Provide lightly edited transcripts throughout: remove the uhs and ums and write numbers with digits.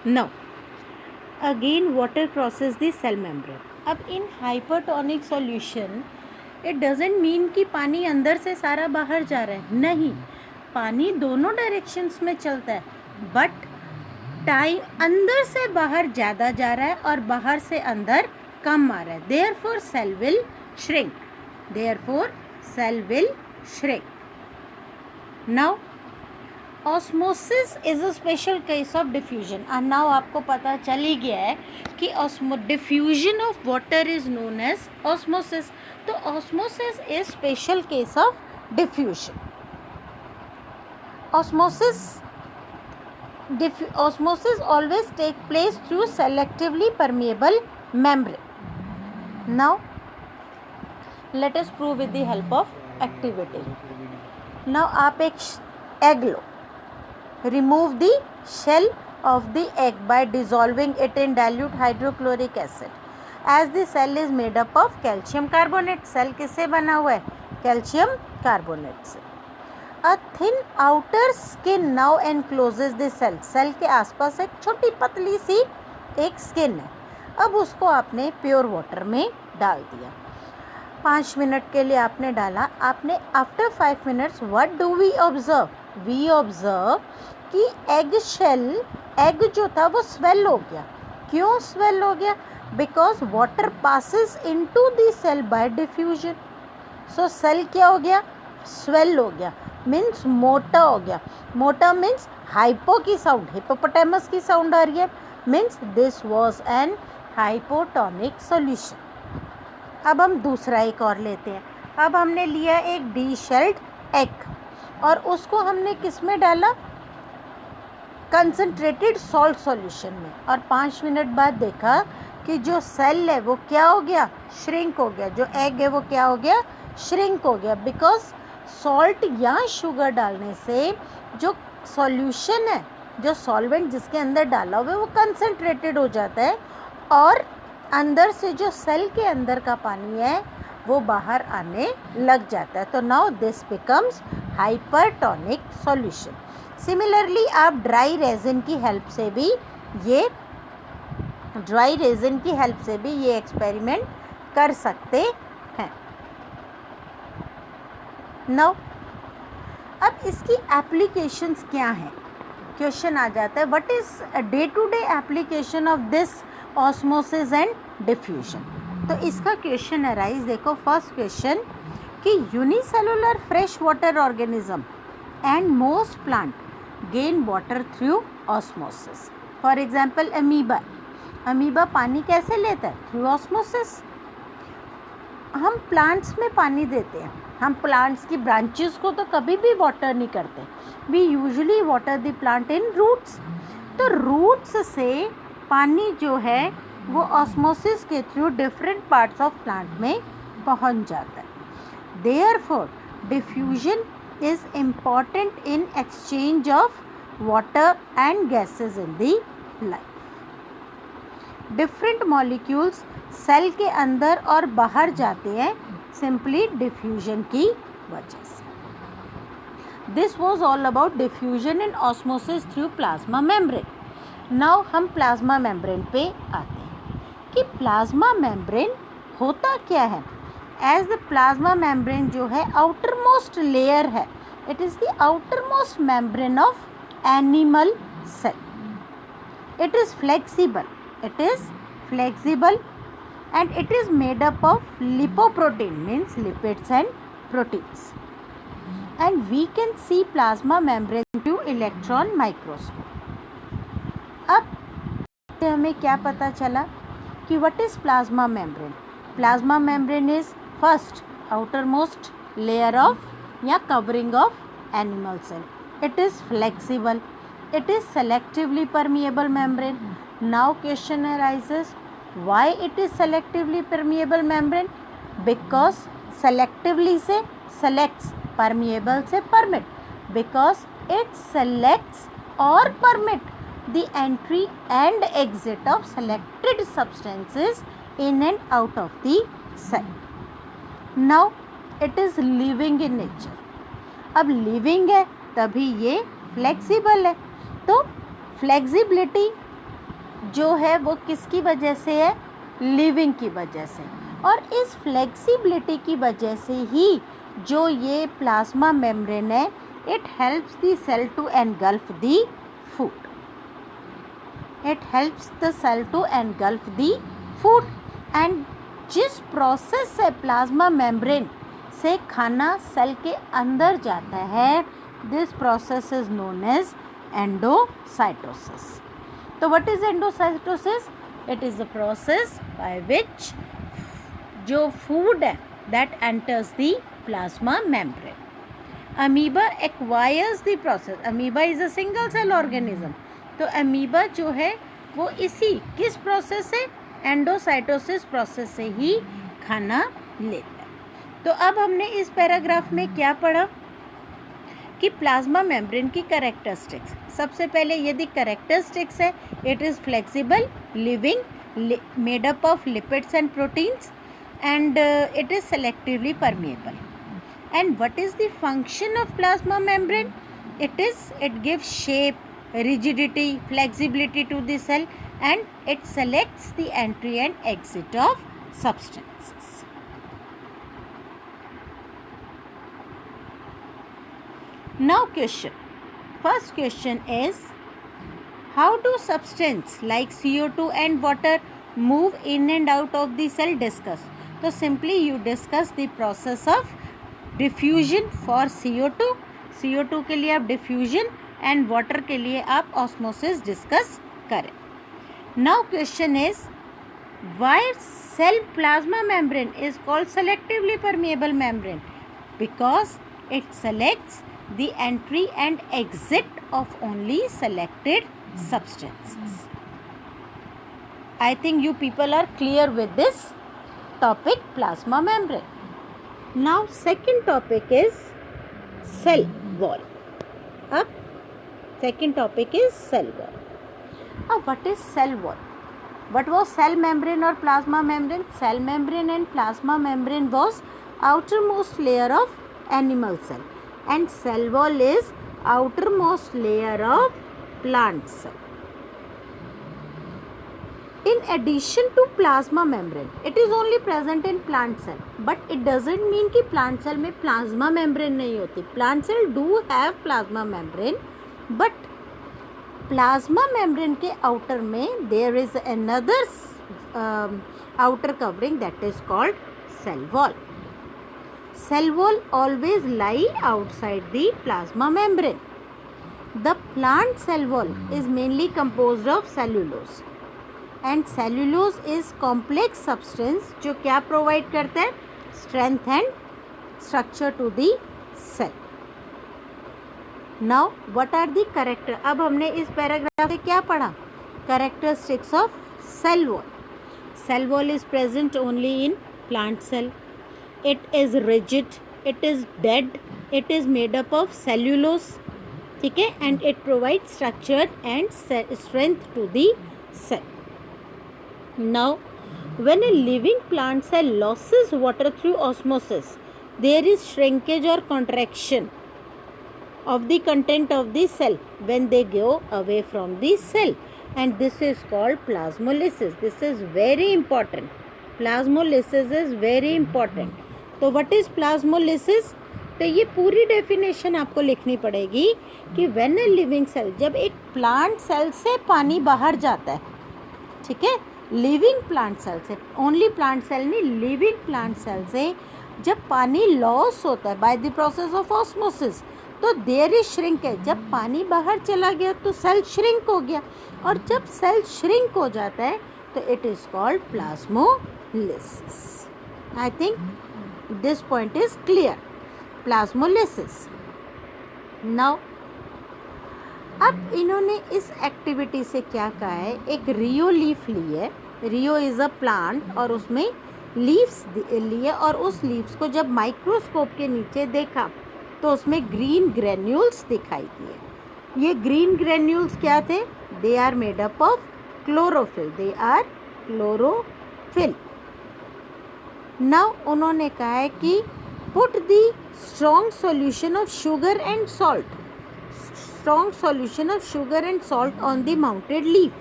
Now, again water crosses the cell membrane. अब in hypertonic solution it doesn't mean कि पानी अंदर से सारा बाहर जा रहा है, नहीं, पानी दोनों डायरेक्शंस में चलता है, बट टाइम अंदर से बाहर ज़्यादा जा रहा है और बाहर से अंदर कम आ रहा है. Therefore cell will shrink. Therefore cell will shrink. Now osmosis is a special case of diffusion. And now आपको पता चल ही गया है कि diffusion of water is known as osmosis. तो osmosis is special case of diffusion. Osmosis always take place through selectively permeable membrane. Now let us prove with the help of activity. Now आप एक egg low. Remove the shell of the egg by dissolving it in dilute hydrochloric acid. As the cell is made up of calcium carbonate. Cell किससे बना हुआ है? Calcium carbonate से. A thin outer skin now encloses the cell. Cell के आसपास एक छोटी पतली सी एक स्किन है. अब उसको आपने प्योर वाटर में डाल दिया. 5 मिनट के लिए आपने डाला. आपने after 5 minutes what do we observe? We observe कि एग जो था वो स्वेल हो गया. क्यों स्वेल हो गया? Because water passes into the cell by diffusion. So cell क्या हो गया? स्वेल हो गया. मीन्स मोटा हो गया. मोटा मीन्स हाइपो की साउंड, हिपोपोटामस की साउंड आ रही है. Means this was an hypotonic solution. अब हम दूसरा एक और लेते हैं. अब हमने लिया एक डीशेल्ड एग और उसको हमने किस में डाला? कंसनट्रेटेड सॉल्ट सॉल्यूशन में. और 5 मिनट बाद देखा कि जो सेल है वो क्या हो गया? श्रिंक हो गया. जो एग है वो क्या हो गया? श्रिंक हो गया. बिकॉज सॉल्ट या शुगर डालने से जो सॉल्यूशन है, जो सॉल्वेंट जिसके अंदर डाला हुआ है वो कंसनट्रेटेड हो जाता है और अंदर से जो सेल के अंदर का पानी है वो बाहर आने लग जाता है. तो now this becomes hypertonic solution. Similarly आप ड्राई रेजिन की हेल्प से भी ये एक्सपेरिमेंट कर सकते हैं. नाउ अब इसकी एप्लीकेशंस क्या हैं? क्वेश्चन आ जाता है what is day to day application of this osmosis and diffusion. तो इसका क्वेश्चन अराइज. देखो फर्स्ट क्वेश्चन कि unicellular fresh water organism and most plant gain water through osmosis. For example amoeba पानी कैसे लेता है? Through osmosis. हम plants में पानी देते हैं. हम प्लांट्स की ब्रांचेस को तो कभी भी वाटर नहीं करते. We usually water the plant in roots. तो रूट्स से पानी जो है वो ऑस्मोसिस के through different parts of plant में पहुंच जाता है. Therefore diffusion is important in exchange of water and gases in the life. Different molecules cell के अंदर और बाहर जाते हैं सिंपली डिफ्यूजन की वजह से. This was all about diffusion and osmosis through plasma membrane. Now हम प्लाज्मा मेम्ब्रेन पे आते हैं कि प्लाज्मा मेम्ब्रेन होता क्या है. एज द प्लाज्मा मेम्ब्रेन जो है आउटर मोस्ट लेयर है. It is the outer most membrane of animal cell. It is flexible and it is made up of lipoprotein, means lipids and proteins, and we can see plasma membrane through electron microscope. अब हमें क्या पता चला कि what is plasma membrane? Plasma membrane is first outermost layer of या covering of animal cell. It is flexible. It is selectively permeable membrane. Now question arises, why it is selectively permeable membrane? Because selectively से selects, permeable से permit, because it selects or permit the entry and exit of selected substances in and out of the cell. Now it is living in nature. अब living है तभी ये flexible है. तो flexibility जो है वो किसकी वजह से है, लिविंग की वजह से। और इस फ्लेक्सिबिलिटी की वजह से ही जो ये प्लाज्मा मेम्ब्रेन है, it helps the cell to engulf the food, it helps the cell to engulf the food. And जिस प्रोसेस से प्लाज्मा मेम्ब्रेन से खाना सेल के अंदर जाता है, this process is known as endocytosis. तो what is endocytosis? It is the process by which जो फूड है that enters the plasma membrane. Amoeba acquires the process, amoeba is a single cell organism, तो amoeba जो है वो इसी किस process से, एंडोसाइटोसिस प्रोसेस से ही खाना लेता है। तो अब हमने इस पैराग्राफ में क्या पढ़ा कि प्लाज्मा मेम्ब्रेन की कैरेक्टरिस्टिक्स। सबसे पहले यदि कैरेक्टरिस्टिक्स है, it is flexible, living, made up of lipids and proteins, and it is selectively permeable. And what is the function of plasma membrane? It gives shape, rigidity, flexibility to the cell, and it selects the entry and exit of substances. Now question. First question is, how do substance like CO2 and water move in and out of the cell? Discuss. तो simply you discuss the process of diffusion for CO2, CO2 के लिए आप diffusion and water के लिए आप osmosis discuss करें। Now question is, why cell plasma membrane is called selectively permeable membrane? Because it selects the entry and exit of only selected substances. I think you people are clear with this topic, plasma membrane. Now second topic is cell wall. Up second topic is cell wall. What is cell wall? What was cell membrane or plasma membrane? Cell membrane and plasma membrane was outermost layer of animal cell, and cell wall is outermost layer of plant cell. In addition to plasma membrane, it is only present in plant cell, but it doesn't mean कि plant cell में plasma membrane नहीं होती. Plant cell do have plasma membrane, but plasma membrane के outer में there is another outer covering that is called cell wall. Cell wall always lie outside the plasma membrane. The plant cell wall is mainly composed of cellulose. And cellulose is complex substance जो क्या provide करता है, strength and structure to the cell. Now what are the character. अब हमने इस paragraph में क्या पढ़ा, characteristics of cell wall. Cell wall is present only in plant cell. It is rigid, it is dead, it is made up of cellulose, ठीक है, and it provide structure and strength to the cell. Now, when a living plant cell loses water through osmosis, there is shrinkage or contraction of the content of the cell when they go away from the cell, and this is called plasmolysis. This is very important. Plasmolysis is very important. तो what is plasmolysis? तो ये पूरी definition आपको लिखनी पड़ेगी कि when a living cell, जब एक प्लांट सेल से पानी बाहर जाता है, ठीक है, लिविंग प्लांट सेल से, ओनली प्लांट सेल नहीं, लिविंग प्लांट सेल से जब पानी लॉस होता है by the process of osmosis, तो देयर इज श्रिंकेज. जब पानी बाहर चला गया तो सेल श्रिंक हो गया, और जब सेल श्रिंक हो जाता है तो it is called plasmolysis. I think this point is clear. Plasmolysis. Now अब इन्होंने इस एक्टिविटी से क्या कहा है, एक रियो लीफ ली है. रियो इज़ अ प्लांट और उसमें लीव्स लिए, और उस लीव्स को जब माइक्रोस्कोप के नीचे देखा तो उसमें ग्रीन ग्रेन्यूल्स दिखाई दिए. ये ग्रीन ग्रेन्यूल्स क्या थे, they are made up of chlorophyll, they are chlorophyll. Now उन्होंने कहा है कि put the strong solution of sugar and salt, strong solution of sugar and salt on the mounted leaf.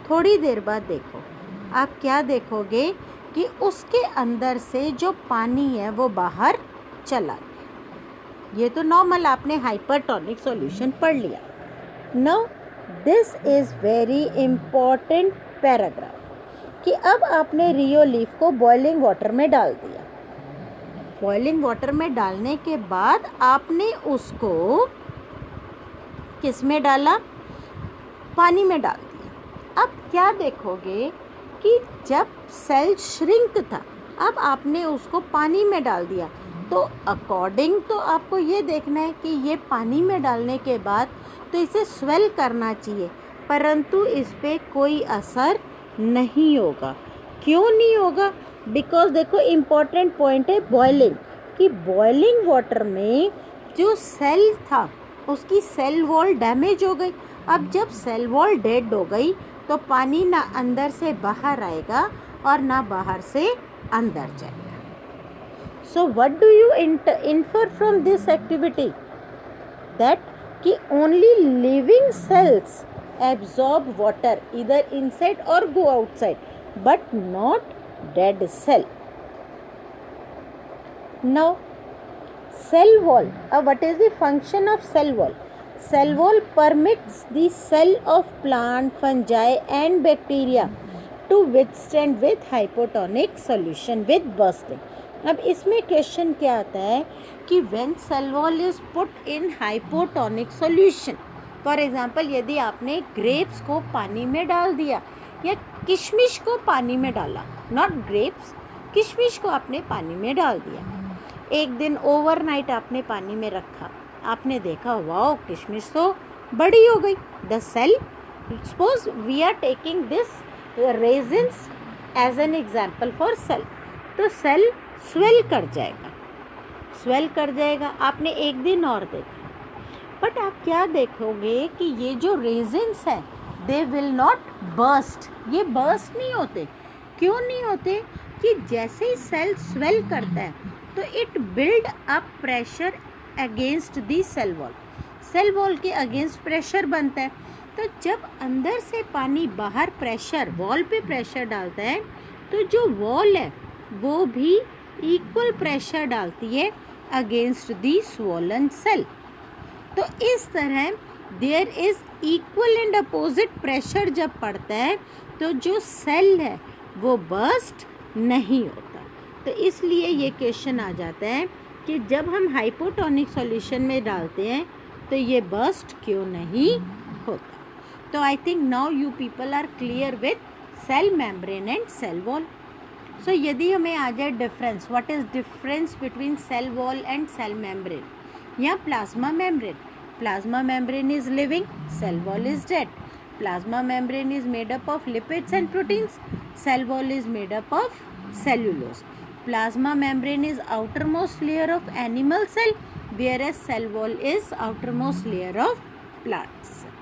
थोड़ी देर बाद देखो, आप क्या देखोगे कि उसके अंदर से जो पानी है वो बाहर चला गया। ये तो नॉर्मल आपने हाइपरटोनिक सॉल्यूशन पढ़ लिया। Now this is very important paragraph कि अब आपने रियोलीफ को बॉइलिंग वाटर में डाल दिया। बॉइलिंग वाटर में डालने के बाद आपने उसको किस में डाला? पानी में डाल दिया। अब क्या देखोगे कि जब सेल श्रिंक था, अब आपने उसको पानी में डाल दिया, तो अकॉर्डिंग तो आपको ये देखना है कि ये पानी में डालने के बाद तो इसे स्वेल करना चाहिए, परंतु इस पर कोई असर नहीं होगा। क्यों नहीं होगा? बिकॉज देखो इम्पॉर्टेंट पॉइंट है बॉइलिंग, कि बॉइलिंग वाटर में जो सेल था उसकी सेल वॉल डैमेज हो गई। अब जब सेल वॉल डेड हो गई तो पानी ना अंदर से बाहर आएगा और ना बाहर से अंदर जाएगा। So what do you infer from this activity? That कि only living cells absorb water इधर इनसाइड और go outside, but not dead cell. Now cell wall, what is the function of cell wall? Cell wall permits the cell of plant, fungi and bacteria to withstand with hypotonic solution with bursting. अब इसमें question क्या आता है कि when cell wall is put in hypotonic solution, for example यदि आपने grapes को पानी में डाल दिया या किशमिश को पानी में डाला, नॉट ग्रेप्स, किशमिश को आपने पानी में डाल दिया, एक दिन ओवरनाइट आपने पानी में रखा, आपने देखा वाओ किशमिश तो बड़ी हो गई। The cell, suppose we are taking this raisins as an example for cell, तो सेल स्वेल कर जाएगा, स्वेल कर जाएगा। आपने एक दिन और देखा, बट आप क्या देखोगे कि ये जो रेजिन्स है दे विल नॉट बर्स्ट, ये बर्स्ट नहीं होते। क्यों नहीं होते? कि जैसे ही सेल स्वेल करता है तो it build up pressure against the cell wall, cell wall के अगेंस्ट प्रेशर बनता है। तो जब अंदर से पानी बाहर प्रेशर वॉल पे प्रेशर डालता है तो जो वॉल है वो भी इक्वल प्रेशर डालती है अगेंस्ट दी स्वॉलन सेल। तो इस तरह there is equal and opposite pressure जब पड़ता है तो जो सेल है वो बर्स्ट नहीं होता। तो इसलिए ये क्वेश्चन आ जाता है कि जब हम हाइपोटोनिक सॉल्यूशन में डालते हैं तो ये बर्स्ट क्यों नहीं होता। तो I think now you people are clear with cell membrane and cell wall. So यदि हमें आ जाए difference, what is difference between cell wall and cell membrane या plasma membrane? Plasma membrane is living, cell wall is dead. Plasma membrane is made up of lipids and proteins. Cell wall is made up of cellulose. Plasma membrane is outermost layer of animal cell, whereas cell wall is outermost layer of plant cell.